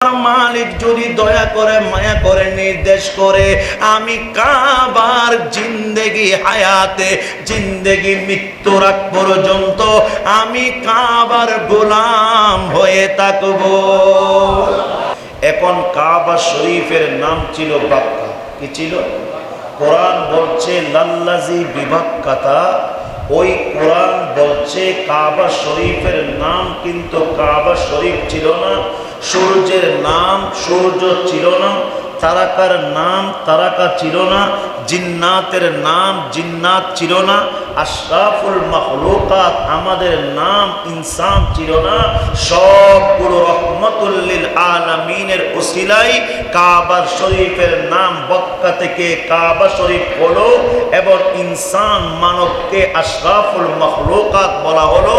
মালিক যদি দয়া করে মায়া করে নির্দেশ করে আমি কাবার জিন্দেগি হায়াতে জিন্দেগি মৃত্যুর আগ পর্যন্ত আমি কাবার গোলাম হয়ে থাকব। এখন কাবা শরীফের নাম ছিল বাক্কা। কি ছিল? কোরআন বলছে লাল্লাজি বিবাক্কাতা। ওই কোরআন বলছে কাবা শরীফের নাম কিন্তু কাবা শরীফ ছিল না, সূর্যের নাম সূর্য ছিল না, তারাকার নাম তারাকা ছিল না, জিন্নাতের নাম জিন্নাত ছিল না, আশরাফুল মাখলুকাত আমাদের নাম ইনসান ছিল না। সবগুলো রহমতুল লিল আলামিনের ওসিলাই কাবা শরীফের নাম মক্কা থেকে কাবা শরীফ হলো এবং ইনসান মানবকে আশরাফুল মাখলুকাত বলা হলো,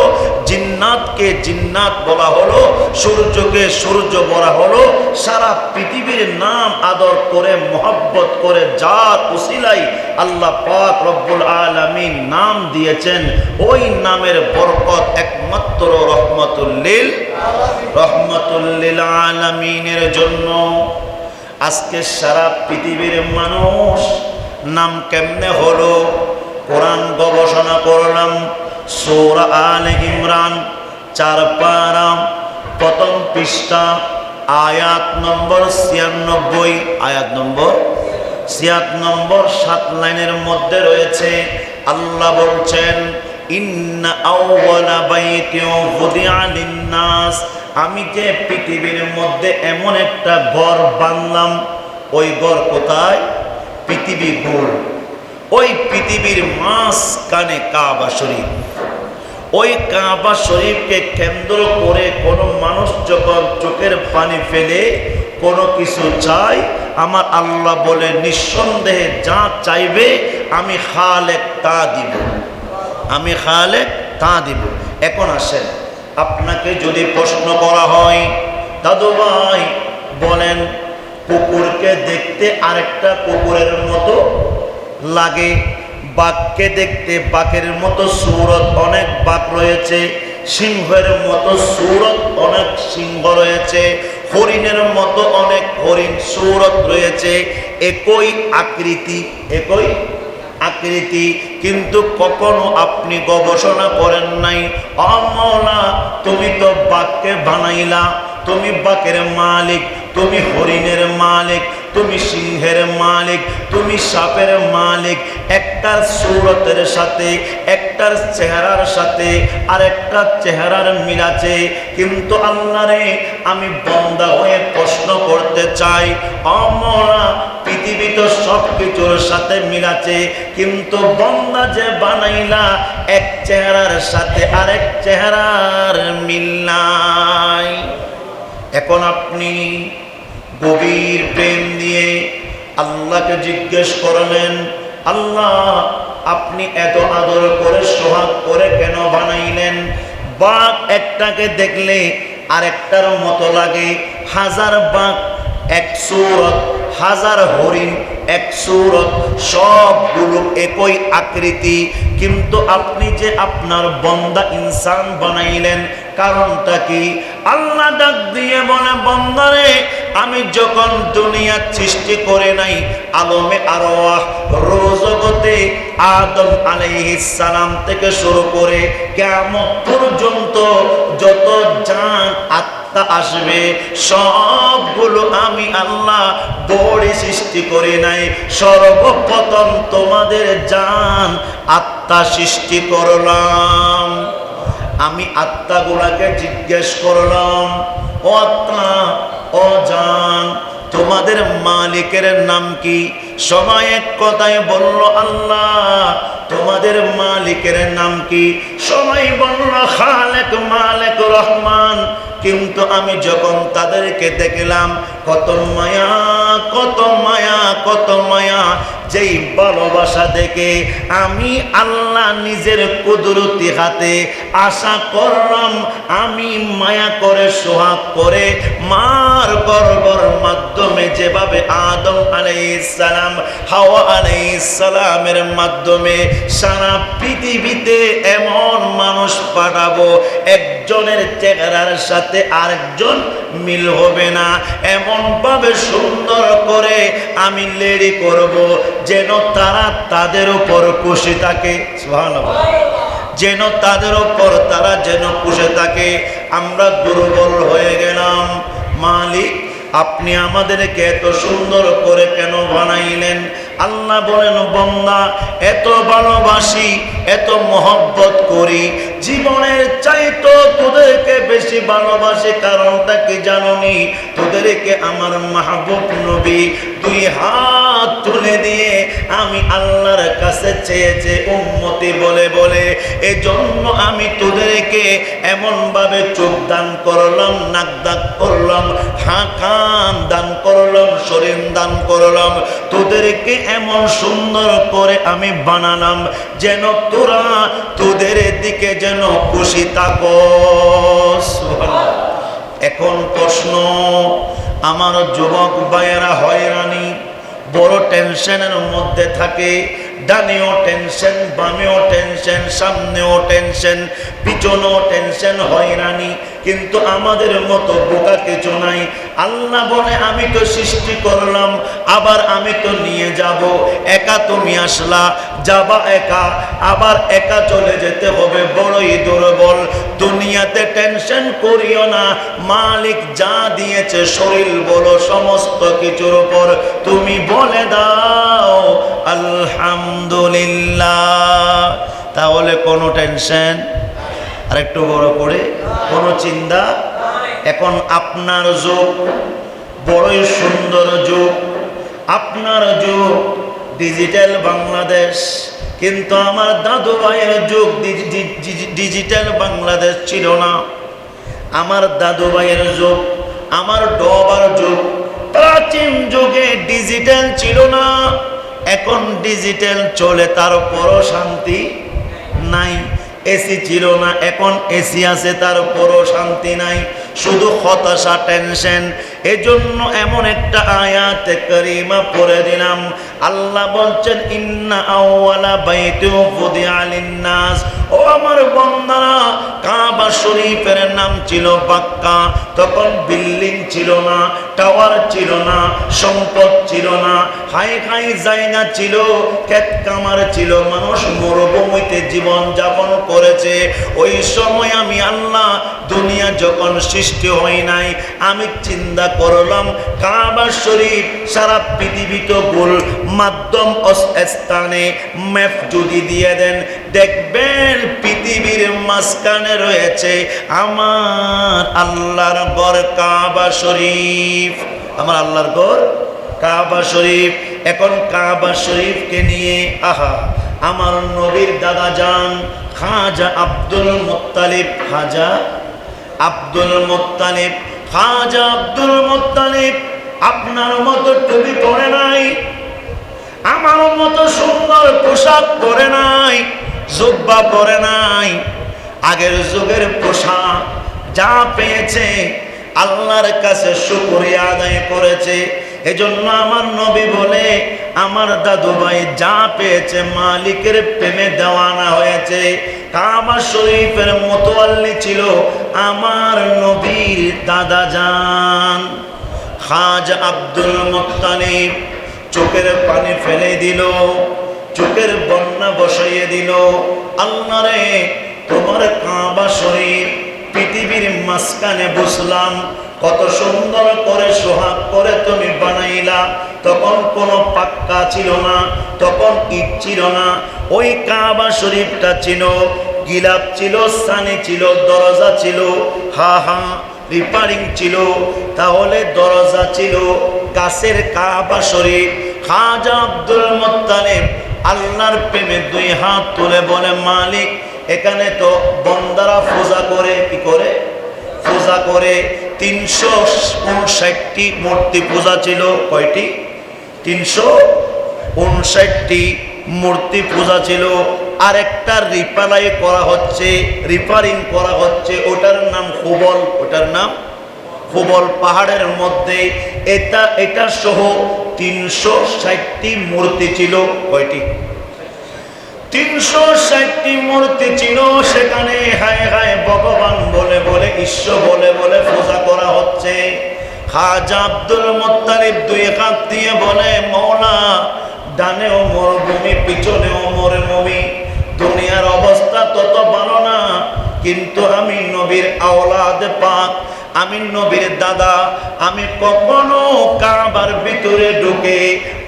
জিন্নাতকে জিন্নাত বলা হলো, সূর্যকে সূর্য বলা হলো। সারা পৃথিবীর নাম আদর করে মোহাব্বত করে যার ওসিলাই আল্লাহ পাক রব্বুল আলামিন নাম দিয়েছেন, ওই নামের বরকত একমাত্র রহমতুল লিল আলামিনের জন্য। আজকে সারা পৃথিবীর মানুষ নাম কেমনে হলো? কোরআন গবেষণা করলাম, সূরা আলে ইমরান 4 পারা প্রথম পৃষ্ঠা আয়াত নম্বর 96, আয়াত নম্বর 7 লাইনের মধ্যে রয়েছে। আল্লাহ বলছেন ইন্না আউওয়ালা বাইতিন ওয়াদিআ লিন-নাস, আমি যে পৃথিবীর মধ্যে এমন একটা ঘর বানালাম। ওই ঘর কোথায়? পৃথিবী গোল। ওই পৃথিবীর মাঝখানে কাবা শরীফ। ওই কাবা শরীফকে কেন্দ্র করে কোনো মানুষ যখন চোখের পানি ফেলে কোনো কিছু চাই, আমার আল্লাহ বলে নিঃসন্দেহে যা চাইবে আমি খালেক তা দিব, আমি খালেক তা দিব। এখন আসেন, আপনাকে যদি প্রশ্ন করা হয় দাদু ভাই বলেন কুকুরকে দেখতে আরেকটা কুকুরের মতো লাগে, বাঘকে দেখতে বাঘের মতো সূরত অনেক বাঘ রয়েছে, সিংহের মতো সূরত অনেক সিংহ রয়েছে, হরিণের মতো অনেক হরিণ সূরত রয়েছে, একই আকৃতি, কিন্তু কখনো আপনি গবেষণা করেন নাই ও মওলা তুমি তো বাঘকে বানাইলা, তুমি বাঘের মালিক, তুমি হরিণের মালিক, তুমি সিংহের মালিক, তুমি সাপের মালিক। একটার সূরতের সাথে একটার চেহারার সাথে আরেকটা চেহারার মিল আছে। কিন্তু আল্লাহ রে, আমি বান্দা হয়ে প্রশ্ন করতে চাই, ও মওলা পৃথিবী তো সব কিছুর সাথে মিল আছে, কিন্তু বান্দা যে বানাইলা এক চেহারার সাথে আরেক চেহারার মিল নাই। এখন আপনি গভীর প্রেম দিয়ে আল্লাহকে জিজ্ঞেস করলেন, আল্লাহ আপনি এত আদর করে সোহাগ করে কেন বানাইলেন? বাঘ একটাকে দেখলে আরেকটার মতো লাগে, হাজার বাঘ এক সূরত, হাজার হরিণ এক সূরত, সবগুলো একই আকৃতি, কিন্তু আপনি যে আপনার বান্দা ইনসান বানাইলেন, কারণটা কি? আল্লাহ ডাক দিয়ে বলে, বান্দারে আমি যখন দুনিয়া সৃষ্টি করে নাই আলমে আরওয়াহ রোজগতে আদম আলাইহিস সালাম থেকে শুরু করে কিয়ামত পর্যন্ত যত জান আত্মা আসবে সবগুলো আমি আল্লাহ বড়ি সৃষ্টি করি নাই, সর্বপ্রথম তোমাদের জান আত্মা সৃষ্টি করলাম। আমি আত্মাগুলাকে জিজ্ঞেস করলাম, ও আত্মা, ও জান, তোমাদের মালিকের নাম কি? সবাই এক কথায় বলল আল্লাহ। তোমাদের মালিকের নাম কি? সবাই বলল খালেক, মালিক, রহমান। কিন্তু আমি যখন তাদেরকে দেখলাম কত মায়া, কত মায়া, কত মায়া, যেই ভালোবাসা দেখে আমি আল্লাহ নিজের কুদরতি হাতে আশা করলাম আমি মায়া করে সোহাগ করে মার গর্বর মাধ্যমে যেভাবে আদম আলাইহিস সালাম হাওয়া আলাইহিস সালামের মাধ্যমে সারা পৃথিবীতে এমন মানুষ পাঠাবো একজনের চেহারার সাথে আরেকজন মিল হবে না, এমন ভাবে সুন্দর করে আমি লেডি করব যেন তারা তাদের উপর খুশি থাকে। সুবহানাল্লাহ। যেন তাদের উপর তারা যেন খুশি থাকে। আমরা দুর্বল হয়ে গেলাম, মালিক আপনি আমাদেরকে এত সুন্দর করে কেন বানাইলেন? আল্লাহ বলেন, বান্দা এত ভালোবাসি, এত মহব্বত করি, জীবনের চাইতো তোদেরকে বেশি ভালোবাসি। কারণটা কি জানোনি? তোদেরকে আমার মাহবুব নবী দুই হাত তুলে দিয়ে আমি আল্লাহর কাছে চেয়েছে উম্মতি বলে বলে, এজন্য আমি তোদেরকে এমন ভাবে চোখ দান করলাম, নাক দান করলাম, কান দান করলাম, শরীর দান করলাম, তোদেরকে এমন সুন্দর করে আমি বানালাম যেন তোরা তোদের দিকে যেন খুশি থাকস। এখন প্রশ্ন, আমার যুবক ভাইয়েরা হয়রানি, বড় টেনশনের মধ্যে থাকে। ডানেও টেনশন, বামেও টেনশন, সামনেও টেনশন, পিছনেও টেনশন, হয়রানি। কিন্তু আমাদের মতো বোকা কিছু নাই। আল্লাহ বলে, আমি তো সৃষ্টি করলাম, আবার আমি তো নিয়ে যাব। একা তুমি আসলা, যাবা একা, আবার একা চলে যেতে হবে, বড়ই দুর্বল। দুনিয়াতে টেনশন করিও না, মালিক যা দিয়েছে শরীর বলো সমস্ত কিছুর উপর তুমি বলে দাও আলহামদুলিল্লাহ। তাহলে কোনো টেনশন, আর একটু বড় করে কোনো চিন্তা। এখন আপনার যুগ বড়ই সুন্দর যুগ, আপনার যুগ ডিজিটাল বাংলাদেশ। কিন্তু আমার দাদু ভাইয়ের যুগ ডিজিটাল বাংলাদেশ ছিল না। আমার দাদু ভাইয়ের যুগ, আমার ডবার যুগ, প্রাচীন যুগে ডিজিটাল ছিল না। এখন ডিজিটাল চলে, তারপরও শান্তি নাই। এসি ছিল না, এখন এসি আছে, তারপরও শান্তি নাই, শুধু হতাশা, টেনশন। এজন্য এমন একটা আয়াতে কারিমা পড়ে দিলাম। আল্লাহ বলছেন, ইন্না আউওয়ালা বাইতিন ফুদিআ লিন-নাস। ও আমার বান্দারা, কাবা শরীফের নাম ছিল মক্কা। তখন বিল্ডিং ছিল না, টাওয়ার ছিল না, সম্পদ ছিল না, হাই হাই জায়গা ছিল, ক্ষেত কামার ছিল, মানুষ মরুভূমিতে জীবন যাপন করেছে। ওই সময় আমি আল্লাহ দুনিয়া যখন সৃষ্টি হয় নাই, আমি চিন্তা করলাম কাবা শরীফ সারা পৃথিবীতে গোল, মাধ্যম স্থানে ম্যাপ যদি দিয়ে দেন, দেখবেন পৃথিবীর মাঝখানে রয়েছে আমার আল্লাহর ঘর কাবা শরীফ। আমার আল্লাহর ঘর কাবা শরীফ। এখন কাবা শরীফকে নিয়ে আমার নবীর দাদা যান খাজা আব্দুল মুত্তালিব, খাজা আব্দুল মুত্তালিব, খাজা আব্দুল মুত্তালিব আপনার মতো টুপি পরে নাই, আমার মতো সুন্দর পোশাক পরে নাই, জুব্বা পরে নাই। আগের যুগের পোশাক যা পেয়েছে আল্লাহর কাছে শুকরিয়া আদায় করেছে। এজন্য আমার নবী বলে, আমার দাদু ভাই যা পেয়েছে মালিকের প্রেমে দেওয়ানা হয়েছে। কাবা শরীফের মোতওয়াল্লি ছিল আমার নবীর দাদা যান খাজা আব্দুল মুত্তালিব। চোখের পানি ফেলে দিল, চোখের বন্যা বসাইয়ে দিল। আল্লাহ রে, তোমার কাবা শরীফ পৃথিবীর মাঝখানে বসলাম, কত সুন্দর করে সোহাগ করে তুমি বানাইলা। তখন কোনো পাক্কা ছিল না, তখন ইট ছিল না। ওই কাবা শরীফটা ছিল, গিলাপ ছিল, সানি ছিল, দরজা ছিল, রিপারিং ছিল। তাহলে দরজা ছিল গাছের কাবা শরীফ। খাজা আব্দুল মুত্তালিব আল্লাহর প্রেমে দুই হাত তুলে বলে, মালিক এখানে তো বন্দারা পূজা করে, কি করে পূজা করে 359টি মূর্তি পূজা ছিল। কয়টি? 359টি মূর্তি পূজা ছিল। আর একটা রিপালাই করা হচ্ছে, রিপারিং করা হচ্ছে, ওটার নাম হুবল, ওটার নাম হুবল পাহাড়ের মধ্যে এটা সহ 360টি মূর্তি ছিল। কয়টি? 360টি মূর্তি ছিল। সেখানে হায় হায় ভগবান বলে বলে, ঈশ্বর বলে বলে পূজা করা হচ্ছে। খাজা আব্দুল মুত্তালিব দুই হাত দিয়ে বলে, মওলা, ডানেও মরুভূমি, পিছনেও মরুভূমি, দুনিয়ার অবস্থা তত ভালো না, কিন্তু আমি নবীর আওলাদ পাক, আমি নবীর দাদা, আমি কখনো কাবার ভিতরে ঢুকে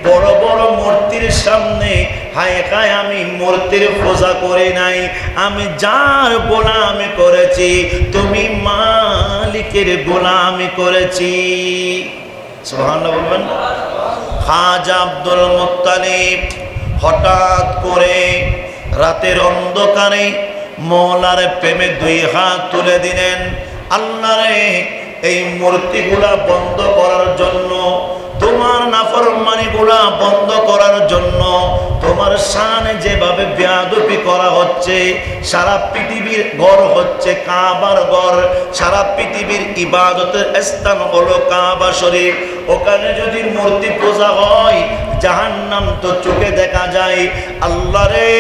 বড় বড় মূর্তির সামনে হায় হায় আমি মূর্তির পূজা করি নাই। আমি যার গোলামি করেছি, তুমি মালিকের গোলামি করেছি। সুবহানাল্লাহ বলবেন। খাজা আব্দুল মুত্তালিব হঠাৎ করে রাতের অন্ধকারে মওলার প্রেমে দুই হাত তুলে দিলেন। আল্লাহ রে, এই মূর্তিগুলা বন্ধ করার জন্য, তোমার নাফরমানিগুলা বন্ধ করার জন্য, তোমার শানে যেভাবে বেয়াদবি করা হচ্ছে, সারা পৃথিবীর ঘর হচ্ছে কাবার ঘর, সারা পৃথিবীর ইবাদতের স্থান হলো কাবা শরীফ, ওখানে যদি মূর্তি পূজা হয় জাহান্নাম তো চোখে দেখা যায়। আল্লাহ রে,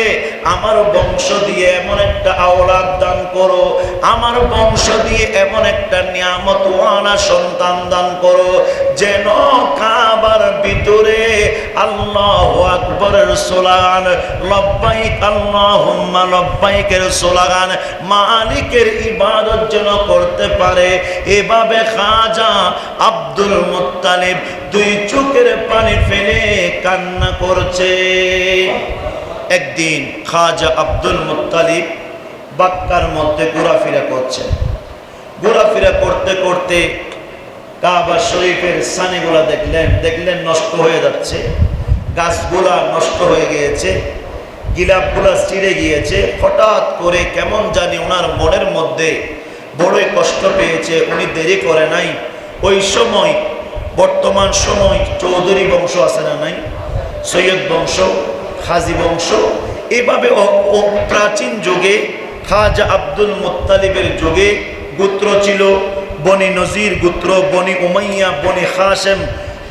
আমার বংশ দিয়ে এমন একটা আওলাদ দান করো, আমার বংশ দিয়ে এমন একটা নিয়ামতওয়ালা সন্তান দান করো, যেন কাবার ভিতরে আল্লাহু আকবারের স্লোগান, লব্বাইক আল্লাহুম্মা লব্বাইকের স্লোগান, মালিকের ইবাদত যেন করতে পারে। এভাবে খাজা আব্দুল মুত্তালিব দুই চোখের পানি ফেলে কান্না করছে। একদিন খাজা আব্দুল মুত্তালিব বাক্কার মধ্যে ঘোরাফেরা করছেন। ঘোরাফেরা করতে করতে কাবা শরীফের সানিগুলা দেখলেন নষ্ট হয়ে যাচ্ছে, গাছগুলা নষ্ট হয়ে গিয়েছে, গিলাপগুলা ছিঁড়ে গিয়েছে। হঠাৎ করে কেমন জানি ওনার মনের মধ্যে বড়ই কষ্ট পেয়েছে। উনি দেরি করে নাই। ওই সময়, বর্তমান সময় চৌধুরী বংশ আছে না নাই, সৈয়দ বংশ, হাজী বংশ, এভাবে প্রাচীন যুগে খাজা আব্দুল মুত্তালিবের যুগে গোত্র ছিল বনি নজির গোত্র, বনি উমাইয়া, বনি হাশেম,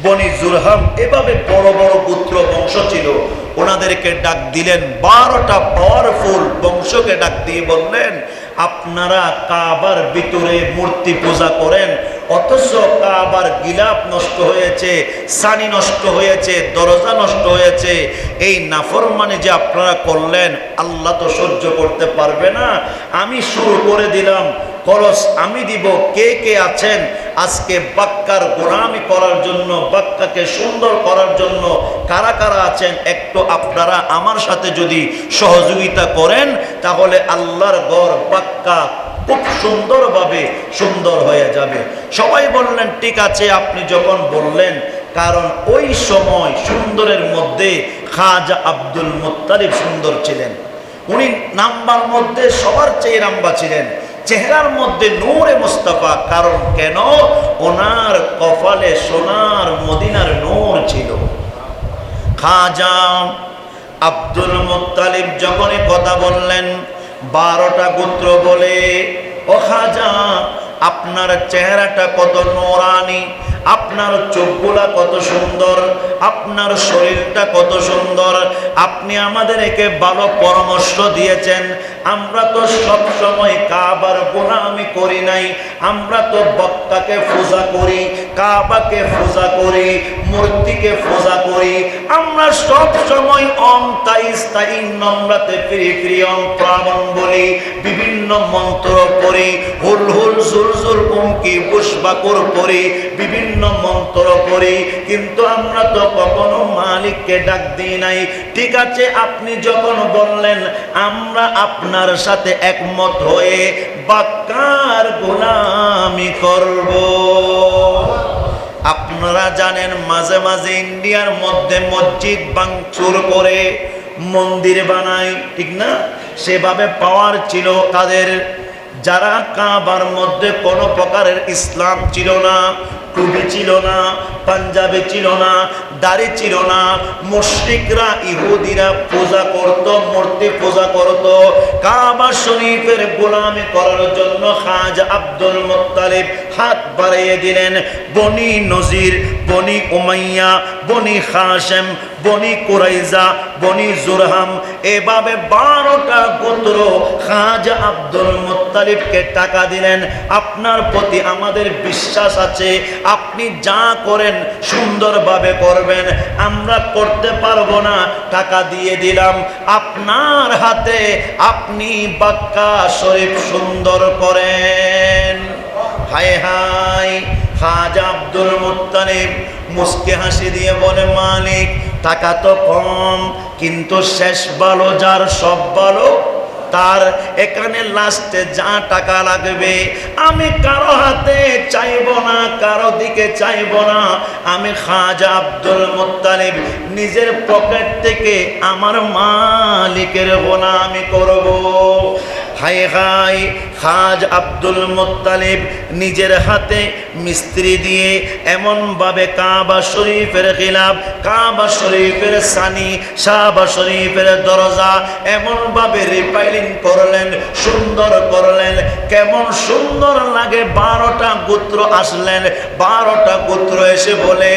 বনি জুরহাম, এভাবে বড় বড় গোত্র বংশ ছিল। ওনাদেরকে ডাক দিলেন, 12টা পাওয়ারফুল বংশকে ডাক দিয়ে বললেন, আপনারা কাবার ভিতরে মূর্তি পূজা করেন, অথচ কাবার গিলাপ নষ্ট হয়েছে, সানি নষ্ট হয়েছে, দরজা নষ্ট হয়েছে, এই নাফরমানি যে আপনারা করলেন আল্লাহ তো সহ্য করতে পারবে না। আমি শুরু করে দিলাম, খরচ আমি দিব। কে কে আছেন আজকে বাক্কার গোলামি করার জন্য, বাক্কাকে সুন্দর করার জন্য কারা কারা আছেন, একটু আপনারা আমার সাথে যদি সহযোগিতা করেন তাহলে আল্লাহর ঘর বাক্কা খুব সুন্দরভাবে সুন্দর হয়ে যাবে। সবাই বললেন ঠিক আছে, আপনি যখন বললেন, কারণ ওই সময় সুন্দরের মধ্যে খাজা আব্দুল মুত্তালিব সুন্দর ছিলেন। উনি নাম্বার মধ্যে সবার চেয়ে নাম্বা ছিলেন, চেহারার মধ্যে নূরে মুস্তাফা। কারণ কেন? ওনার কপালে সোনার মদিনার নূর ছিল। খাজা আব্দুল মুত্তালিব যখনই কথা বললেন, 12টা গোত্র বলে, ও খাজা, আপনার চেহারাটা কত নূরানি, আপনার চোখগুলা কত সুন্দর, আপনার শরীরটা কত সুন্দর, আপনি আমাদেরকে ভালো পরামর্শ দিয়েছেন। আমরা তো সব সময় কাবার গোলামি করি নাই, আমরা তো বক্তাকে পূজা করি, কাবাকে পূজা করি, মূর্তিকে পূজা করি। আমরা সব সময় অং তাইস্তাই নম্রাতে ফিরি ফিরি অং প্রাবণ বলি, বিভিন্ন মন্ত্র পড়ি, হুল হুল জুলজুল উমকি পুষ্পাকুর পড়ি, বিভিন্ন মন্ত্র পড়ি, কিন্তু আমরা তো কখনো মালিককে ডাক দিই নাই। ঠিক আছে, আপনি যখন বললেন আমরা আপনার সাথে একমত হয়ে বাক্কার গোলামি করব। আপনারা জানেন মাঝে মাঝে ইন্ডিয়ার মধ্যে মসজিদ ভাঙচুর করে মন্দির বানায়, ঠিক না? সেভাবে পাওয়ার ছিল তাদের। যারা কাবার মধ্যে কোনো প্রকারের ইসলাম ছিল না, টুপি ছিল না, পাঞ্জাবি ছিল না, দাড়ি ছিল না। মুশরিকরা ইহুদিরা পূজা করত, মূর্তি পূজা করত। কাবা শরীফের গোলামি করার জন্য খাজা আব্দুল মুত্তালিব হাত বাড়িয়ে দিলেন। বনি নজির, বনি উমাইয়া, বনি হাশেম, বনি কুরাইজা, বনি জুরহাম, এভাবে 12টা গোত্র খাজা আব্দুল মুত্তালিবকে টাকা দিলেন। আপনার প্রতি আমাদের বিশ্বাস আছে, আপনি যা করেন সুন্দরভাবে করবেন, আমরা করতে পারবো না, টাকা দিয়ে দিলাম আপনার হাতে, আপনি বাক্কা শরীফ সুন্দর করেন। হায় হায়, খাজা আব্দুল মুত্তালিব মুস্কি হাসি দিয়ে বলে, মালিক টাকা তো কম, কিন্তু শেষ ভালো যার সব ভালো তার। এখানে লাস্টে যা টাকা লাগবে আমি কারো হাতে চাইব না, কারো দিকে চাইব না। আমি খাজা আব্দুল মুত্তালিব নিজের পকেট থেকে আমার মালিকের গোলামি করব। হায় হায়, খাজা আব্দুল মুত্তালিব নিজের হাতে মিস্ত্রি দিয়ে এমনভাবে কাবা শরীফের খিলাফ, কাবা শরীফের সানি, কাবা শরীফের দরজা এমনভাবে রিপাইলিং করলেন, সুন্দর করলেন। কেমন সুন্দর লাগে। 12টা গোত্র আসলেন। 12টা গোত্র এসে বলে,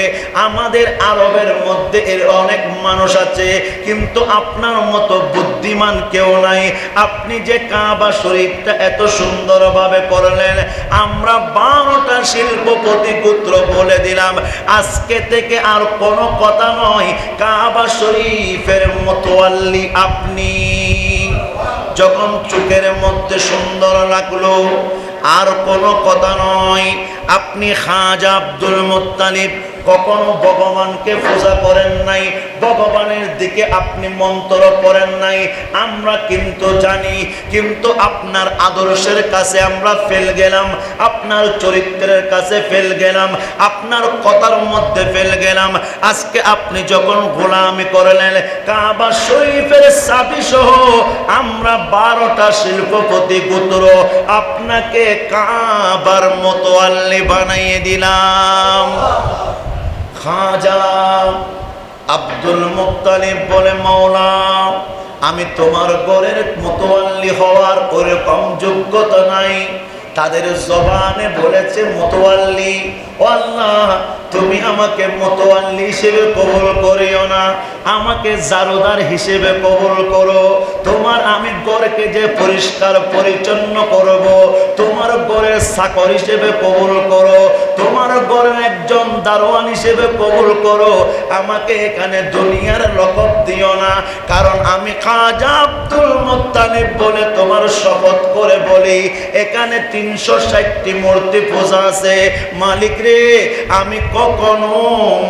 আমাদের আরবের মধ্যে এর অনেক মানুষ আছে, কিন্তু আপনার মতো বুদ্ধিমান কেউ নাই। আপনি যে কাবা শরীফটা এত সুন্দরভাবে করলেন, আমরা 12টা শিল্পপতি গোত্র বলে দিলাম, আজকে থেকে আর কোনো কথা নয়, কাবা শরীফের মোতওয়াল্লি আপনি। যখন চোখের মধ্যে সুন্দর লাগলো, আর কোনো কথা নয়। আপনি খাজা আব্দুল মুত্তালিব কখনো ভগবানকে পূজা করেন নাই, ভগবানের দিকে আপনি মন্ত্র পড়েন নাই, আমরা কিন্তু জানি। কিন্তু আপনার আদর্শের কাছে আমরা ফেল গেলাম, আপনার চরিত্রের কাছে ফেল গেলাম, আপনার কথার মধ্যে ফেল গেলাম। আজকে আপনি যখন গোলামি করলেন, কাবা শরীফের চাবি সহ আমরা 12টা শিল্পপতি গোত্র আপনাকে কাবার মোতওয়াল্লি বানিয়ে দিলাম। খাজা আব্দুল মুত্তালিব বলে, মাওলা আমি তোমার ঘরের মোতওয়াল্লি হওয়ার ওরকম যোগ্যতা নাই। তাদের জবানে বলেছে মোতওয়াল্লি। ও আল্লাহ, তুমি আমাকে মোতওয়াল্লি হিসেবে কবুল করিও না, আমাকে জারুদার হিসেবে কবুল করো। তোমার আমি ঘরকে যে পরিষ্কার পরিচ্ছন্ন করব, তোমার ঘরের চাকর হিসেবে কবুল করো, তোমার ঘরের একজন দারোয়ান হিসেবে কবুল করো। আমাকে এখানে দুনিয়ার লকব দিও না, কারণ আমি খাজা আব্দুল মুত্তালিব বলে তোমার শপথ করে বলি, এখানে 360টি মূর্তি পূজা আছে। মালিক রে, আমি কখনো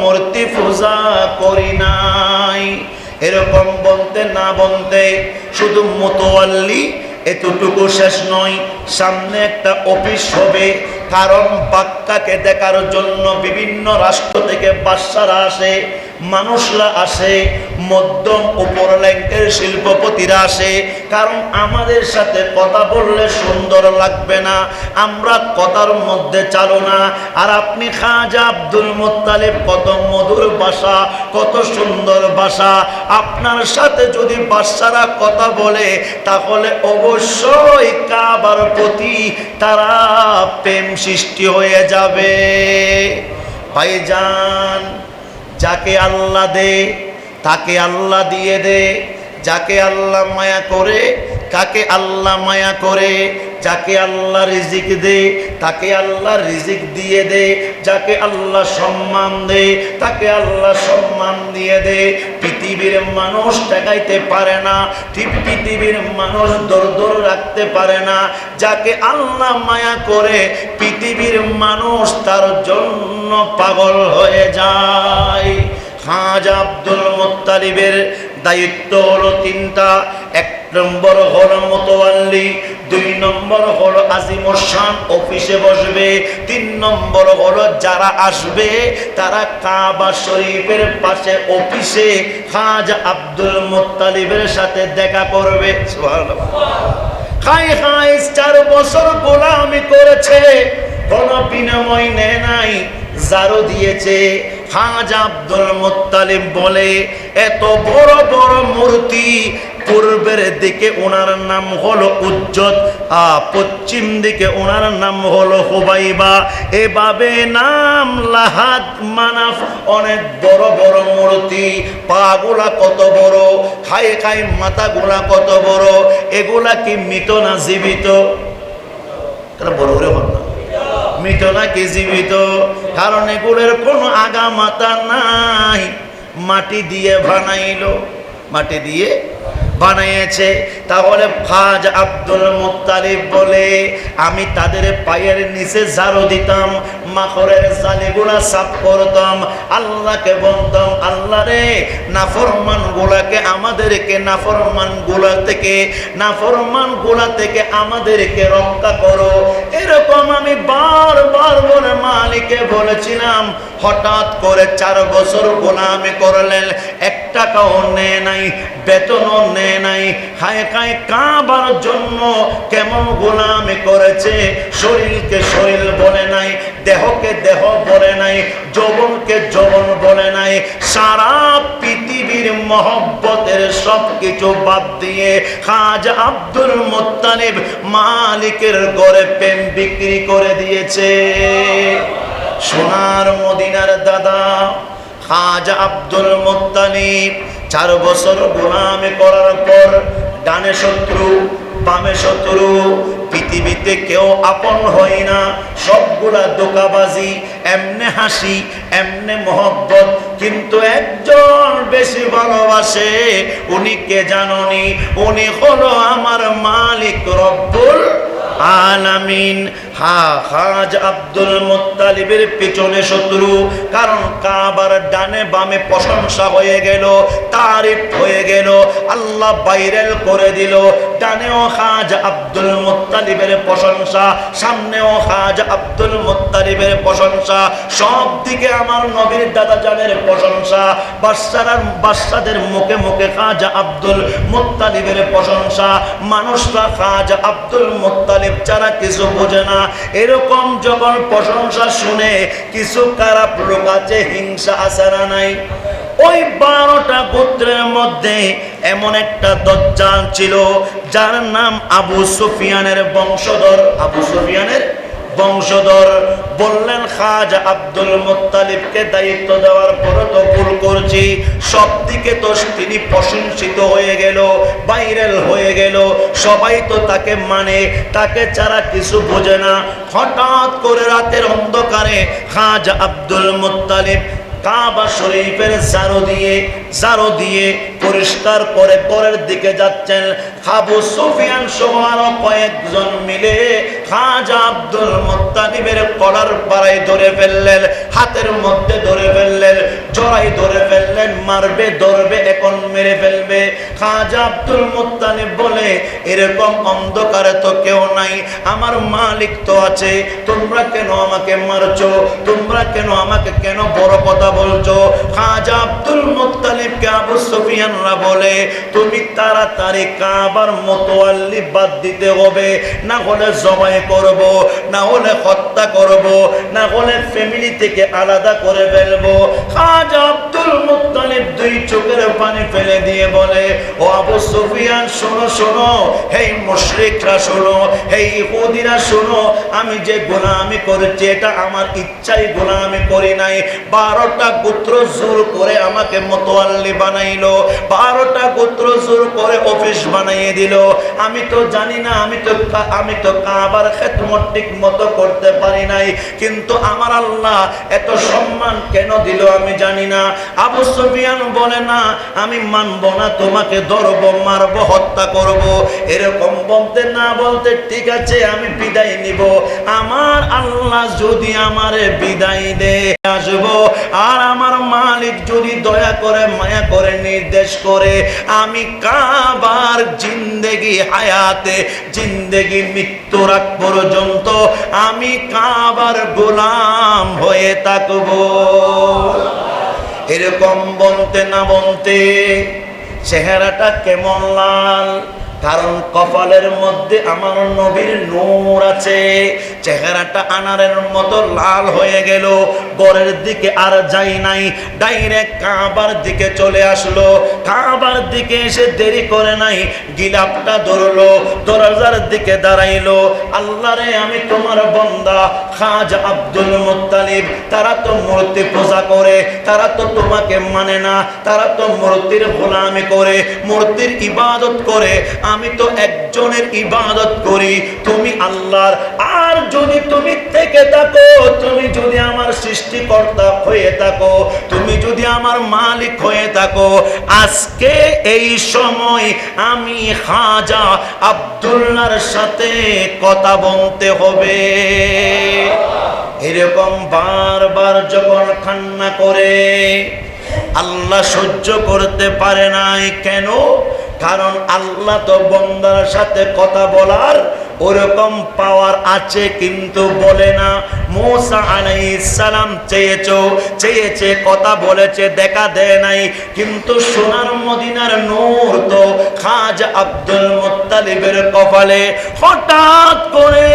মূর্তি পূজা করি নাই। এরকম বলতে না বলতে শুধু মোতওয়াল্লি এতটুকু শেষ নয়, সামনে একটা অফিস হবে। কারণ বাক্কাকে দেখার জন্য বিভিন্ন রাষ্ট্র থেকে বাদশারা আসে, মানুষরা আসে, মধ্যম উপর র্যাঙ্কের শিল্পপতিরা আসে। কারণ আমাদের সাথে কথা বললে সুন্দর লাগবে না, আমরা কথার মধ্যে চালো না। আর আপনি খাজা আব্দুল মুত্তালিব, কত মধুর ভাষা, কত সুন্দর ভাষা। আপনার সাথে যদি বাদশারা কথা বলে, তাহলে অবশ্যই কাবার প্রতি তারা প্রেম সৃষ্টি হয়ে যাবে। ভাইজান, যাকে আল্লাহ দে তাকে আল্লাহ দিয়ে দে, যাকে আল্লাহ মায়া করে কাকে আল্লাহ মায়া করে, যাকে আল্লাহ রিজিক দে তাকে আল্লাহ রিজিক দিয়ে দে, যাকে আল্লাহ সম্মান দে তাকে আল্লাহ সম্মান দিয়ে দে। পৃথিবীর মানুষ ঠেকাইতে পারে না, পৃথিবীর মানুষ দর রাখতে পারে না। যাকে আল্লাহ মায়া করে, পৃথিবীর মানুষ তার জন্য পাগল হয়ে যায়। খাজা আব্দুল মুত্তালিবের দায়িত্ব হলো 3টা। 1 নম্বর হলো মোতওয়াল্লি, 2 নম্বর হলো আজিমুস শান অফিসে বসবে, 3 নম্বর হলো যারা আসবে তারা কাবা শরীফের পাশে অফিসে খাজা আব্দুল মুত্তালিবের সাথে দেখা করবে। সুবহানাল্লাহ। হায় হায়, 4 বছর গোলামি করেছে, কোনো বিনিময় নেয় নাই। জারু দিয়েছে। খাজা আব্দুল মুত্তালিব বলে, এত বড় বড় মূর্তি, পূর্বের দিকে ওনার নাম হলো উজ্জত, পশ্চিম দিকে ওনার নাম হলো হুবাইবা, এভাবে নাম লাহাত, মানাফ, অনেক বড় বড় মূর্তি। পাগুলা কত বড়, খাই খাই মাথাগুলা কত বড়, এগুলা কি মৃত না জীবিত? বড় করে বল না, মৃত নাকি জীবিত? কারণ এগুলোর কোনো আগা মাথা নাই, মাটি দিয়ে বানাইলো, মাটি দিয়ে বানিয়েছে। তাহলে খাজা আব্দুল মুত্তালিব বলে, আমি তাদের পায়ের নিচে ঝাড়ু দিতাম, মাখরের জালিগুলা সাফ করতাম, আল্লাহকে বলতাম, আল্লাহ রে, নাফরমান গুলাকে, আমাদেরকে নাফরমান গুলা থেকে আমাদেরকে রক্ষা করো। এরকম আমি বারবার বলে মালিককে বলেছিলাম। হঠাৎ করে 4 বছর গোলামি করলেন, 1 টাকাও নেয় নাই, বেতনও নেয় নাই। খায় খায় কাবার জন্য কেমন গোলামি করেছে, শরীরকে শরীর বলে নাই, দেহকে দেহ বলে নাই, যৌবনকে যৌবন বলে নাই। সারা পৃথিবীর মহব্বতের সব কিছু বাদ দিয়ে খাজা আব্দুল মুত্তালিব মালিকের ঘরে প্রেম বিক্রি করে দিয়েছে। সোনার মদিনার দাদা খাজা আব্দুল মুত্তালিব 4 বছর গোলামি করার পর, ডানে শত্রু বামে শত্রু, পৃথিবীতে কেউ আপন হয় না, সবগুলা ধোঁকাবাজি। এমনে হাসি, এমনে মহব্বত, কিন্তু একজন বেশি ভালোবাসে। উনি কে জাননি? উনি হলো আমার মালিক রব্বুল আলামিন। খাজা আব্দুল মুত্তালিবের পেছনে শত্রু, কারণ কাবার ডানে বামে প্রশংসা হয়ে গেল, তারিফ হয়ে গেল, আল্লাহ ভাইরাল করে দিল। ডানেও খাজা আব্দুল মুত্তালিবের প্রশংসা, সামনেও খাজা আব্দুল মুত্তালিবের প্রশংসা, সব দিকে আমার নবীর দাদা জানের প্রশংসা। বাদশাদের মুখে মুখে খাজা আব্দুল মুত্তালিবের প্রশংসা। মানুষরা খাজা আব্দুল মুত্তালিব ছাড়া কিছু বোঝে না। এরকম যখন প্রশংসা শুনে, কিছু খারাপ লোক আছে, হিংসা আসারা নাই। ওই 12টা গোত্রের মধ্যে এমন একটা দজ্জাল ছিল, যার নাম আবু সুফিয়ানের বংশধর। আবু সুফিয়ানের বংশধর বললেন, খাজা আব্দুল মুত্তালিবকে দায়িত্ব দেওয়ার পর তো ভুল করছি, সব দিকে তো তিনি প্রশংসিত হয়ে গেল, ভাইরাল হয়ে গেল, সবাই তো তাকে মানে, তাকে ছাড়া কিছু বোঝে না। হঠাৎ করে রাতের অন্ধকারে খাজা আব্দুল মুত্তালিব কাবা শরীফের ঝাড়ু দিয়ে পরিষ্কার করে পরের দিকে যাচ্ছেন। আবু সুফিয়ান সহ আরো কয়েকজন মিলে খাজা আব্দুল মুত্তালিবের কলার পাড়ায় ধরে ফেললেন, হাতের মধ্যে ধরে ফেললেন, জড়াই ধরে ফেললেন, মারবে ধরবে, এখন মেরে ফেলবে। খাজা আব্দুল মুত্তালিব বলে, এরকম অন্ধকারে তো কেউ নাই, আমার মালিক তো আছে, তোমরা কেন আমাকে মারছো? তোমরা কেন আমাকে বড় কথা বলছো? খাজা আব্দুল মুত্তালিবকে আবু সুফিয়ানরা বলে, তুমি তাড়াতাড়ি কাবার মোতওয়াল্লি বাদ দিতে হবে, না হলে জবাই করব, না হলে হত্যা করব, না হলে ফ্যামিলি থেকে আলাদা করে ফেলবো। খাজা আব্দুল মুত্তালিব 2 চোখের পানি ফেলে দিয়ে বলে, ও আবু সুফিয়ান, শোনো শোনো, হেই মুশরিকরা শোনো, হেই ইহুদিরা শোনো, আমি যে গোলামি করেছি এটা আমার ইচ্ছাই গোলামি করি নাই। 12টা গোত্র জোর করে আমাকে মোতওয়াল্লি বানাইলো, 12টা গোত্র জোর করে অফিস বানাইয়ে দিল। আমি তো জানি না, আমি তো কাবার খেদমত ঠিক মতো করতে পারি নাই, কিন্তু আমার আল্লাহ এত সম্মান কেন দিল আমি জানি না। আবু সুফিয়ান বলে, না, আমি মানবো না, তোমাকে ধরবো, মারবো, হত্যা করব। এরকম বলতে না বলতে, ঠিক আছে আমি বিদায় নিব, আমার আল্লাহ যদি আমারে বিদায় দে আসবো, আর আমার মালিক যদি দয়া করে মায়া করে নির্দেশ করে, আমি কাবার জিন্দেগি হায়াতে, জিন্দেগি মৃত্যুর আগ পর্যন্ত আমি কাবার গোলাম হয়ে থাকবো। এরকম বলতে না বলতে চেহারাটা কেমন লাল, কারণ কপালের মধ্যে আমার নবীর নূর আছে। চেহারাটা আনারের মতো লাল হয়ে গেল, ঘরের দিকে আর যাই নাই, ডাইরেক্ট কাবার দিকে চলে আসলো। কাবার দিকে এসে দেরি করে নাই, গিলাপটা ধরলো, দরজার দিকে দাঁড়াইলো। আল্লাহ রে, আমি তোমার বান্দা খাজা আব্দুল মুত্তালিব, তারা তো মূর্তি পূজা করে, তারা তো তোমাকে মানে না, তারা তো মূর্তির গোলামি করে, মূর্তির ইবাদত করে, আমি তো একজনের ইবাদত করি, তুমি আল্লাহর। আর যদি তুমি থেকে থাকো, তুমি যদি আমার সৃষ্টিকর্তা হয়ে থাকো, তুমি যদি আমার মালিক হয়ে থাকো, আজকে এই সময় আমি খাজা আব্দুল্লাহর সাথে কথা বলতে হবে। এরকম বারবার যখন কান্না করে, আল্লাহ সহ্য করতে পারে নাই। কেন? কারণ আল্লাহ তো বান্দার সাথে কথা বলার ওরকম পাওয়ার আছে, কিন্তু বলে না। মুসা আলাইহিস সালাম চেয়েছে, কথা বলেছে, দেখা দেয় নাই। কিন্তু সোনার মদিনার নূর তো খাজা আব্দুল মুত্তালিবের কপালে। হঠাৎ করে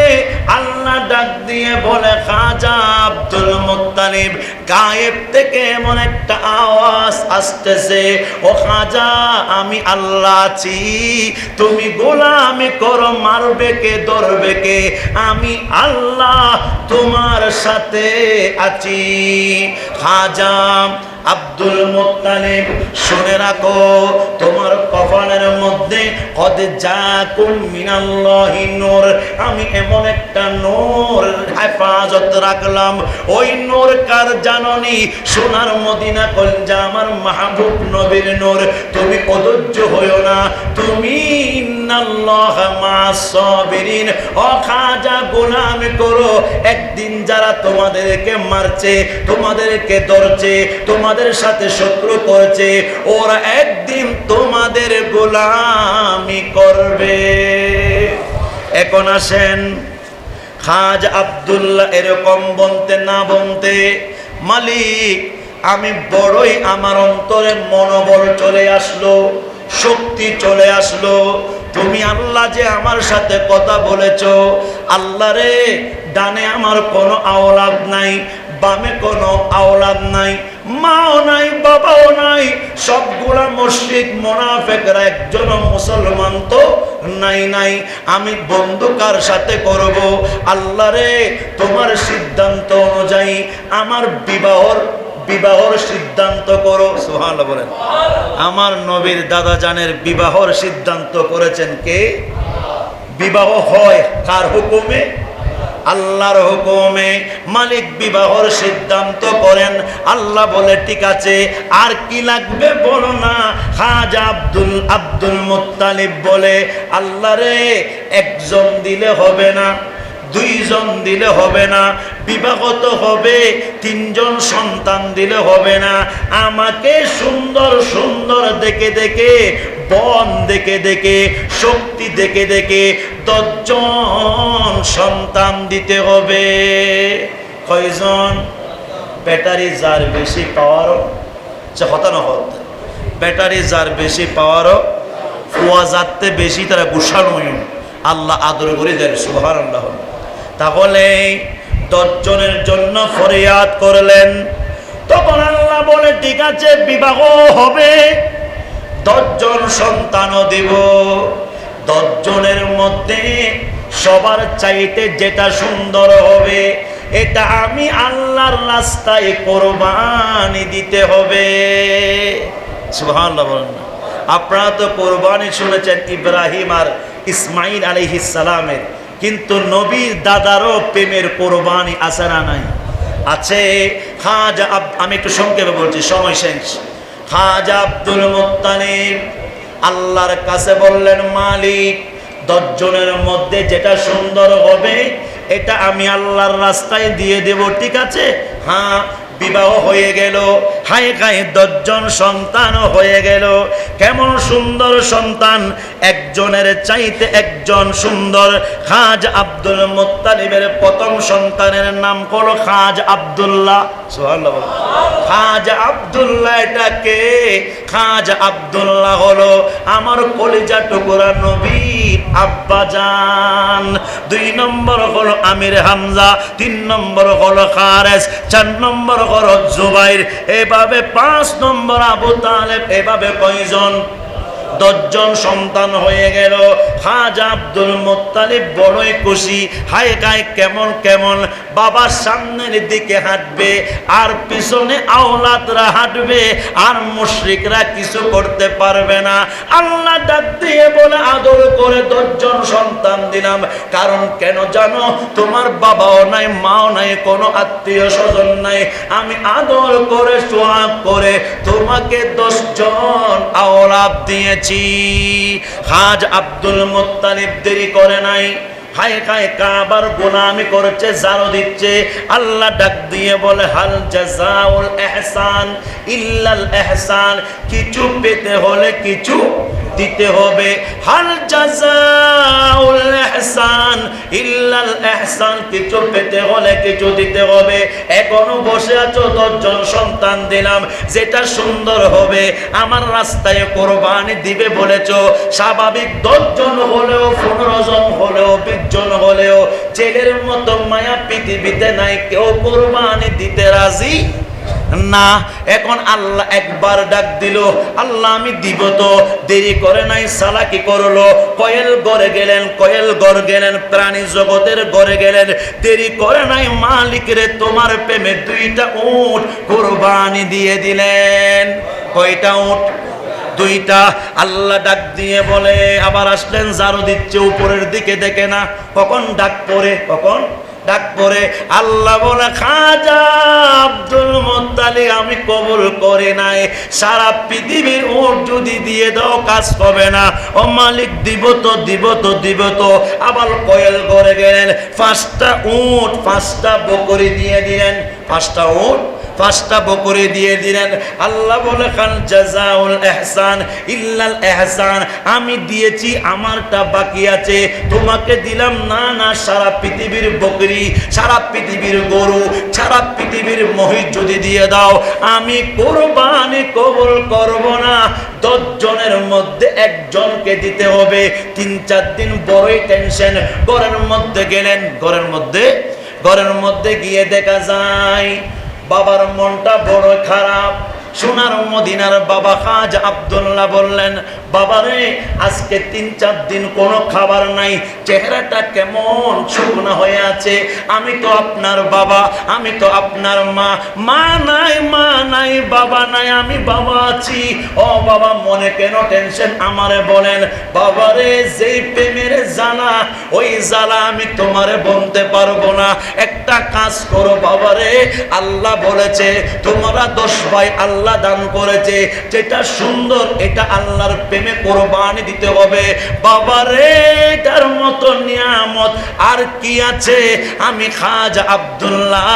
আল্লাহ ডাক দিয়ে বলে, খাজা আব্দুল মুত্তালিব, গায়েব থেকে এমন একটা আওয়াজ আসতেছে, ও খাজা, আমি আল্লাহ আছি, তুমি গোলামি করো, মারবে কে, ধরবে কে? আমি আল্লাহ তোমার সাথে আছি। খাজা আব্দুল মুত্তালিব, শুনে রাখো, তোমার কপালের মধ্যে কদ জাকুম মিনাল্লাহি নূর, আমি এমন একটা নূর হেফাজত রাখলাম। ওই নূর কার জাননি? সোনার মদিনা কলজা আমার মাহবুব নবীর নূর। তুমি অধৈর্য হইও না, তুমি ইন্নাল্লাহা মা'আস সাবিরিন, ও খাজা, গোলামি করো। একদিন যারা তোমাদেরকে মারছে, তোমাদেরকে ধরছে, তোমাদের সাথে শত্রু করছে, ওরা একদিন তোমাদের গোলামি করবে। এখন আসেন, খাজা আব্দুল্লাহ এরকম বলতে না বলতে, মালিক, আমি বড়ই, আমার অন্তরে মনোবল চলে আসলো, শক্তি চলে আসলো। তুমি আল্লাহ যে আমার সাথে কথা বলেছো, আল্লাহ রে, ডানে আমার কোনো আওলাদ নাই, বামে কোনো আওলাদ নাই, মাও নাই, বাবাও নাই, সবগুলা মুশরিক মুনাফিকরা, একজন মুসলমান তো নাই। আমি বন্ধু কার সাথে করব? আল্লাহ রে, তোমার সিদ্ধান্ত অনুযায়ী আমার বিবাহর সিদ্ধান্ত করো। সুবহানাল্লাহ বলেন। আমার নবীর দাদা জানের বিবাহর সিদ্ধান্ত করেছেন কে? বিবাহ হয় কার হুকুমে? আল্লাহর হুকুমে। মালিক বিবাহর সিদ্ধান্ত করেন। আল্লাহ বলে, ঠিক আছে, আর কি লাগবে বলো না। খাজা আব্দুল মুত্তালিব বলে, আল্লাহ রে, একজন দিলে হবে না, দুইজন দিলে হবে না, বিবাহ তো হবে, তিনজন সন্তান দিলে হবে না, আমাকে সুন্দর সুন্দর দেখে, বন দেখে, শক্তি দেখে 10 জন সন্তান দিতে হবে। কয়জন? ব্যাটারি যার বেশি পাওয়ারও, ব্যাটারি যার বেশি পাওয়ারও, ফুয়া যাতে বেশি তারা গুছানো, আল্লাহ আদর করে দেন। সুবহানাল্লাহ। তাহলে 10 জনের জন্য ফরিয়াদ করলেন। তখন আল্লাহ বলে, ঠিক আছে, বিবাহ হবে, 10 জন সন্তানও দেব। 10 জনের মধ্যে সবার চাইতে যেটা সুন্দর হবে, এটা আমি আল্লাহর রাস্তায় কোরবানি দিতে হবে। সুবহানাল্লাহ বলেন। আপনারা তো কোরবানি শুনেছেন ইব্রাহিম আর ইসমাইল আলাইহিস সালামের, কিন্তু নবীর দাদারও প্রেমের কোরবানি আছে না নাই? আছে। খাজা আমি একটু সংক্ষেপে বলছি, সময় শেষ। খাজা আব্দুল মুত্তালিব আল্লাহর কাছে বললেন, মালিক, 10 জনের মধ্যে যেটা সুন্দর হবে, এটা আমি আল্লাহর রাস্তায় দিয়ে দেব, ঠিক আছে? হ্যাঁ। বিবাহ হয়ে গেল। হায় হায় 10 জন সন্তান হয়ে গেল। কেমন সুন্দর সন্তান, একজনের চাইতে একজন সুন্দর। খাজা আব্দুল মুত্তালিবের প্রথম সন্তানের নাম হলো খাজা আব্দুল্লাহ। সুবহানাল্লাহ। খাজা আব্দুল্লাহ এটাকে, খাজা আব্দুল্লাহ হলো আমার কলিজা টুকরা নবীর আব্বাজান। 2 নম্বর হলো আমির হামজা, 3 নম্বর হলো খারেজ, 4 নম্বর হলো জুবাইর, এভাবে 5 নম্বর আবু তালেব। এভাবে কয়জন? 10 জন সন্তান হয়ে গেল। খাজা আব্দুল মুত্তালিব বড়ই খুশি। হায় গায় কেমন কেমন, বাবার সামনের দিকে হাঁটবে আর পিছনে আওলাদরা হাঁটবে, আর মুশরিকরা কিছু করতে পারবে না। আল্লাহ ডাক দিয়ে বলে, আদর করে 10 জন সন্তান দিলাম। কারণ কেন জানো? তোমার বাবাও নাই, মাও নাই, কোনো আত্মীয় স্বজন নাই। আমি আদর করে সোহাগ করে তোমাকে 10 জন আওলাদ দিয়েছি। খাজা আব্দুল মুত্তালিব দেরি করে নাই। হায় হায় কাবার গোলামি করছে, জারো দিচ্ছে। আল্লাহ ডাক দিয়ে বলে, হাল জাযাউল ইহসান ইল্লাল ইহসান। কিছু পেতে হলে কিছু দিতে হবে। হাল জাযাউল ইহসান ইল্লাল ইহসান। কিছু পেতে হলে কিছু দিতে হবে। এখনো বসে আছো, 10 জন সন্তান দিলাম, যেটা সুন্দর হবে আমার রাস্তায় কোরবানি দিবে বলেছো। স্বাভাবিক 10 জন হলেও, 15 জন হলেও, 20 জন হলেও, ছেলের মতো মায়া পৃথিবীতে নাই। কেউ কোরবানি দিতে রাজি না। এখন আল্লাহ একবার ডাক দিল, আল্লাহ আমি দিব তো। দেরি করে নাই, সালাকি করলো। কয়েল ঘরে গেলেন, কয়েল ঘর গেলেন, প্রাণী জগতের ঘরে গেলেন। দেরি করে নাই, মালিক রে তোমার প্রেমে 2টা উট কুরবানি দিয়ে দিলেন। কয়টা উট? 2টা। আল্লাহ ডাক দিয়ে বলে, আবার আসলেন, জারু দিচ্ছে, উপরের দিকে দেখে না। কখন ডাক পড়ে, কখন ডাক পড়ে। আল্লাহ বলে, খাজা আব্দুল মুত্তালিব আমি কবুল করে নাই। সারা পৃথিবীর উট যদি দিয়ে দাও কাজ হবে না। ও মালিক, দিব তো, দিব তো, দিব তো। আবার কয়েল করে গেলেন, 5টা উট, 5টা বকরি দিয়ে দিলেন। 5টা উট, 5টা বকরি দিয়ে দিলেন। আল্লাহ বলে, খান জাযাউল ইহসান ইল্লাল ইহসান। আমি দিয়েছি, আমারটা বাকি আছে, তোমাকে দিলাম না। না, সারা পৃথিবীর বকরি, সারা পৃথিবীর গরু, সারা পৃথিবীর মহিষ যদি দিয়ে দাও, আমি কুরবানি কবুল করব না। 10 জনের মধ্যে একজনকে দিতে হবে। 3-4 দিন বড়ই টেনশন। ঘরের মধ্যে গেলেন, ঘরের মধ্যে গিয়ে দেখা যায় বাবার মনটা বড় খারাপ। সোনার মদিনার বাবা খাজা আব্দুল্লাহ বললেন, বাবারে আজকে 3-4 দিন কোনো খাবার নাই, চেহারাটা কেমন শুকনো হয়ে আছে। আমি তো আপনার বাবা, আমি তো আপনার মা। মা নাই, মা নাই, বাবা নাই, আমি বাবা আছি। ও বাবা, মনে কেন টেনশন আমারে বলেন। বাবারে যেই প্রেমের জ্বালা, ওই জ্বালা আমি তোমারে বলতে পারবো না। একটা কাজ করো বাবারে, আল্লাহ বলেছে তোমরা 10 ভাই আল্লাহ দান করেছে, যেটা সুন্দর এটা আল্লাহর প্রেমে কোরবানি দিতে হবে। বাবারে এটার মতো নিয়ামত আর কি আছে? আমি খাজা আব্দুল্লাহ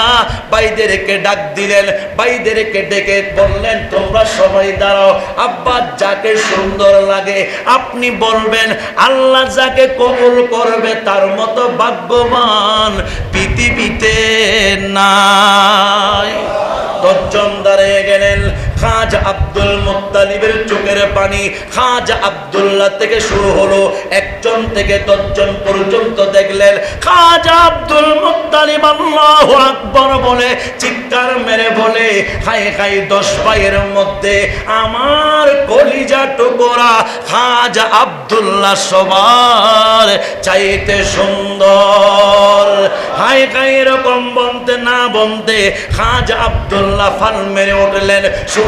ভাইদেরকে ডাক দিলেন, ভাইদেরকে ডেকে বললেন, তোমরা সবাই দাঁড়াও। আব্বা যাকে সুন্দর লাগে আপনি বলবেন, আল্লাহ যাকে কবুল করবে তার মতো ভাগ্যবান পৃথিবীতে নাই। 10 জন দাঁড়িয়ে গেলেন। খাজা আব্দুল মুত্তালিবের চোখের পানি খাজা আব্দুল্লাহ থেকে শুরু হলো। 1 জন থেকে 10 জন পর্যন্ত দেখলেন খাজা আব্দুল মুত্তালিব আল্লাহু আকবার বলে চিৎকার মেরে বলে, হায় হায় 10 ভাইয়ের মধ্যে আমার কলিজা টুকরা খাজা আব্দুল্লাহ সবার চাইতে সুন্দর। হায় হায় এরকম বলতে না বলতে খাজা আব্দুল্লাহ ফাল মেরে উঠলেন।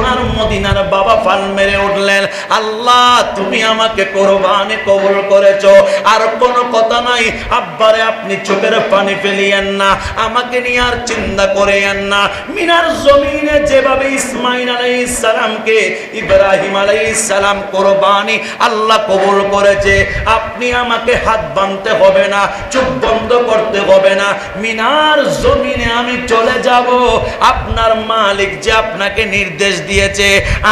সোনার মদিনার বাবা ফাল মেরে উঠলেন, আল্লাহ তুমি আমাকে কোরবানি কবুল করেছো, আর কোনো কথা নাই। আব্বারে আপনি চোখের পানি ফেলিয়েন না, আমাকে নিয়ে আর চিন্তা করেন না। মিনার জমিনে যেভাবে ইসমাইল আলাইহিস সালামকে ইব্রাহিম আলাইহিস সালাম কোরবানি আল্লাহ কবুল করেছে, আপনি আমাকে হাত বাঁধতে হবে না, চোখ বন্ধ করতে হবে না। মিনার জমিনে আমি চলে যাব, আপনার মালিক যে আপনাকে নির্দেশ দিয়েছে,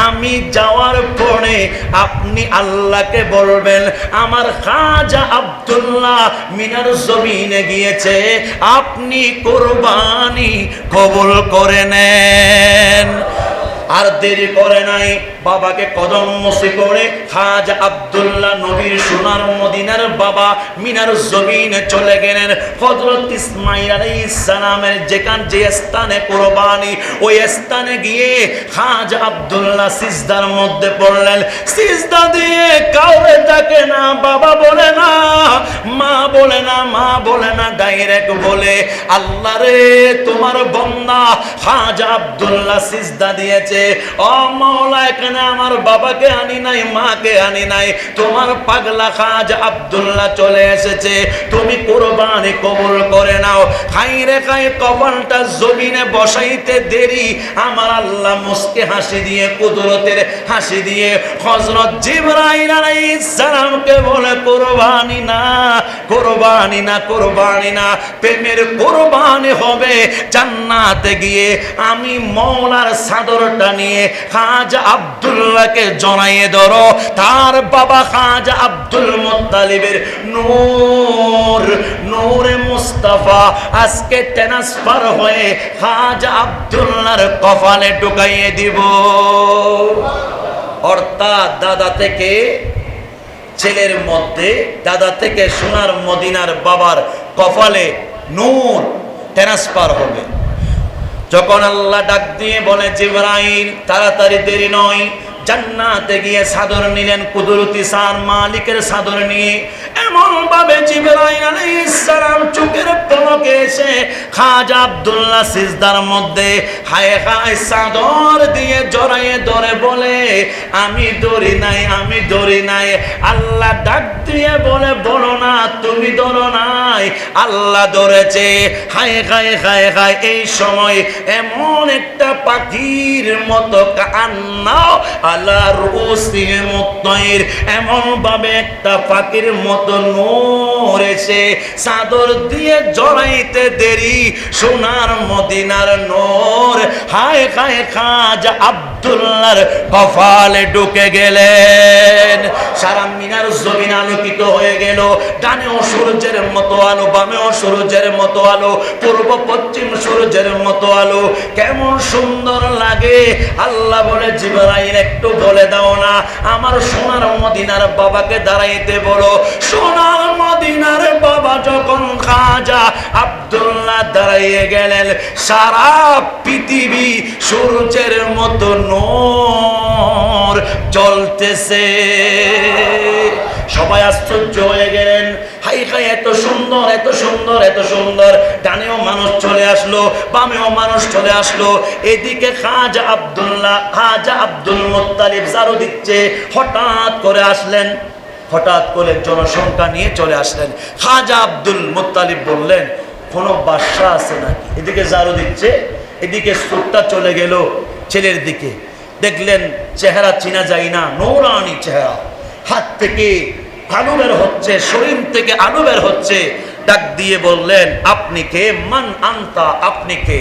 আমি যাওয়ার পরে আপনি আল্লাহকে বলবেন আমার খাজা আব্দুল্লাহ মিনার জমিনে গিয়েছে, আপনি কোরবানি কবুল করে নেন। আর দেরি করে নাই, বাবাকে কদম মুসি করে খাজা আব্দুল্লাহ নবীর সোনার মদিনার বাবা মিনার জমিনে চলে গেলেন। হযরত ইসমাঈল আলাইহিস সালামের যে স্থানে কুরবানি, ওই স্থানে গিয়ে খাজা আব্দুল্লাহ সিজদার মধ্যে পড়লেন। সিজদা দিয়ে কাউরে ডাকে না, বাবা বলে না, মা বলে না, মা বলে না, ডাইরেক্ট বলে আল্লাহ রে তোমার বান্দা খাজা আব্দুল্লাহ সিজদা দিয়েছে, ও মাওলা এখানে আমার বাবাকে আনি নাই, মাকে আনি নাই, তোমার পাগলা খাজা আব্দুল্লাহ চলে এসেছে, তুমি কুরবানি কবুল করে নাও। খাইরে খাই কপালটা জমিনে বসাইতে দেরি, আমার আল্লাহ মুস্কে হাসি দিয়ে, কুদরতের হাসি দিয়ে হযরত জিবরাইল আলাইহিস সালামকে বলে কুরবানি না, কুরবানি না, কুরবানি না, প্রেমের কুরবানি হবে জান্নাতে গিয়ে। আমি মওলার চাদরটা নিয়ে খাজা আব্দুল্লাহকে জড়াইয়ে ধরো, তার বাবা খাজা আব্দুল মুত্তালিবের নূর, নূরে মুস্তাফা আজকে ট্রান্সফার হয়ে খাজা আব্দুল্লাহর কপালে ঢুকাইয়ে দিব। অর্থাৎ দাদা থেকে ছেলের মধ্যে, দাদা থেকে সোনার মদিনার বাবার কপালে নূর ট্রান্সফার হবে। যখন আল্লাহ ডাক দিয়ে বলে জিবরাইল তাড়াতাড়ি, দেরি নয়, জান্নাতে গিয়ে চাদর নিলেন, কুদরতি সার মালিকের চাদর নিয়ে এমন ভাবে জিবরাইল আলাইহিস সালাম চোখের পলকে এসে খাজা আব্দুল্লাহ সিজদার মধ্যে হায় হায় চাদর দিয়ে জড়াইয়ে ধরে বলে আমি ধরি নাই, আমি ধরি নাই। আল্লাহ ডাক দিয়ে বলে বলো না তুমি ধরো নাই, আল্লাহ ধরেছে। হায় হায় হায় হায়, এই সময় এমন একটা পাখির মতো কান্না আল্লাহ রুসিয়ে মুত্তাইর, এমন ভাবে একটা পাখির মতো নূর এসে চাদর দিয়ে জড়াইতে দেরি, সোনার মদিনার নূর হায় হায় খাজা আব্দুল্লাহর কপালে ঢুকে গেলেন। সারা মিনার জমিন আলোকিত হয়ে গেল, ডানেও সূর্যের মতো আলো, বামেও সূর্যের মতো আলো, পূর্ব পশ্চিম সূর্যের মতো আলো, কেমন সুন্দর লাগে। আল্লাহ বলে জিবরাইল একটু বলে দাও না, আমার সোনার মদিনার বাবাকে দাঁড়াইতে বলো। সোনার মদিনার বাবা যখন খাজা আব্দুল্লাহ দাঁড়াইয়ে গেলেন, সারা পৃথিবী সূর্যের মতো নূর জ্বলতেছে। সবাই আশ্চর্য হয়ে গেলেন, হাই হাই এত সুন্দর, এত সুন্দর, এত সুন্দর। ডানেও মানুষ চলে আসলো, বামেও মানুষ চলে আসলো। এদিকে খাজা আব্দুল্লাহ, খাজা আব্দুল মুত্তালিব জারু দিচ্ছে, হঠাৎ করে আসলেন, হঠাৎ করে জনসংখ্যা নিয়ে চলে আসলেন। খাজা আব্দুল মুত্তালিব বললেন কোন বাদশা আছে নাকি? এদিকে জারু দিচ্ছে, এদিকে চোখটা চলে গেল ছেলের দিকে, দেখলেন চেহারা চিনা যায় না, নূরানি চেহারা, হাত থেকে আলো বের হচ্ছে, শরীর থেকে আলো বের হচ্ছে। ডাক দিয়ে বললেন আপনি কে? মান আনতা, আপনি কে?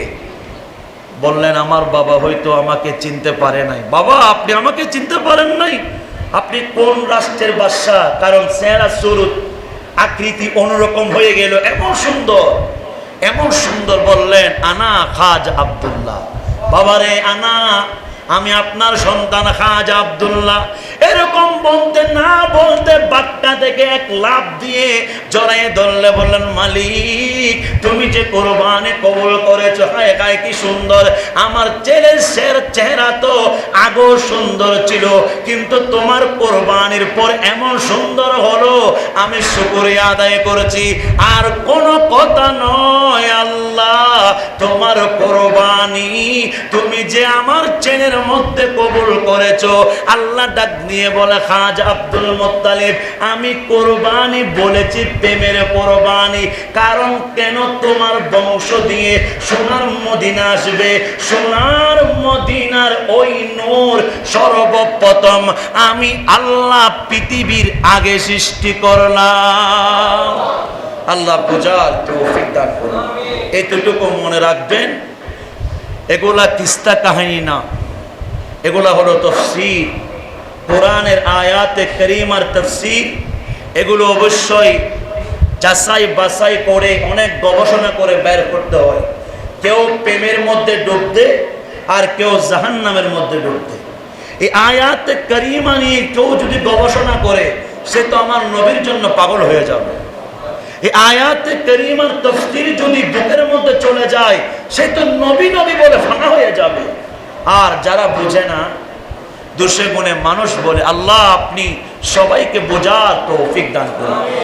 বললেন আমার বাবা হয়তো আমাকে চিনতে পারে নাই। বাবা আপনি আমাকে চিনতে পারেন নাই? আপনি কোন রাষ্ট্রের বাদশা? কারণ চেহারা সুরত আকৃতি অন্যরকম হয়ে গেল, এমন সুন্দর, এমন সুন্দর। বললেন আনা খাজা আব্দুল্লাহ। বাবারে আনা, আমি আপনার সন্তান খাজা আব্দুল্লাহ। এরকম বলতে না বলতে বাক্কা থেকে এক লাফ দিয়ে জড়াইয়ে ধরলে বললেন মালিক তুমি যে কোরবানি কবুল করেছো, হায় হায় কি সুন্দর। আমার ছেলের চেহারা তো আগেও সুন্দর ছিল, কিন্তু তোমার কোরবানির পর এমন সুন্দর হলো, আমি শুকরিয়া আদায় করেছি। আর কোনো কথা নয়, আল্লাহ তোমার কোরবানি, তুমি যে আমার ছেলের মনের মধ্যে কবুল করেছো। আল্লাহ ডাক নিয়ে বলে, খাজা আব্দুল মুত্তালিব, আমি কোরবানি বলেছি প্রেমের কোরবানি। কারণ কেন? তোমার বংশ দিয়ে সোনার মদিনা আসবে। সোনার মদিনার ওই নূর সর্বপ্রথম আমি আল্লাহ পৃথিবীর আগে সৃষ্টি করলাম। আল্লাহ বুঝার তৌফিক দান করুন। এতটুকু মনে রাখবেন, এগুলা কিস্তা কাহিনী না, এগুলা হলো তাফসীর, কোরআনের আয়াতে কারীমার তাফসীর। এগুলো অবশ্যই যাচাই বাছাই করে অনেক গবেষণা করে বের করতে হয়। কেউ প্রেমের মধ্যে ডুব দেয় আর কেউ জাহান্নামের মধ্যে ডুব দেয়। এই আয়াতে কারীমা নিয়ে কেউ যদি গবেষণা করে, সে তো আমার নবীর জন্য পাগল হয়ে যাবে। এই আয়াতে কারীমার তাফসীর যদি বুকের মধ্যে চলে যায়, সে তো নবী নবী বলে ফানা হয়ে যাবে। আর যারা বুঝে না, দোষে গুণে মানুষ বলে, আল্লাহ আপনি সবাইকে বোঝার তৌফিক দান করুন।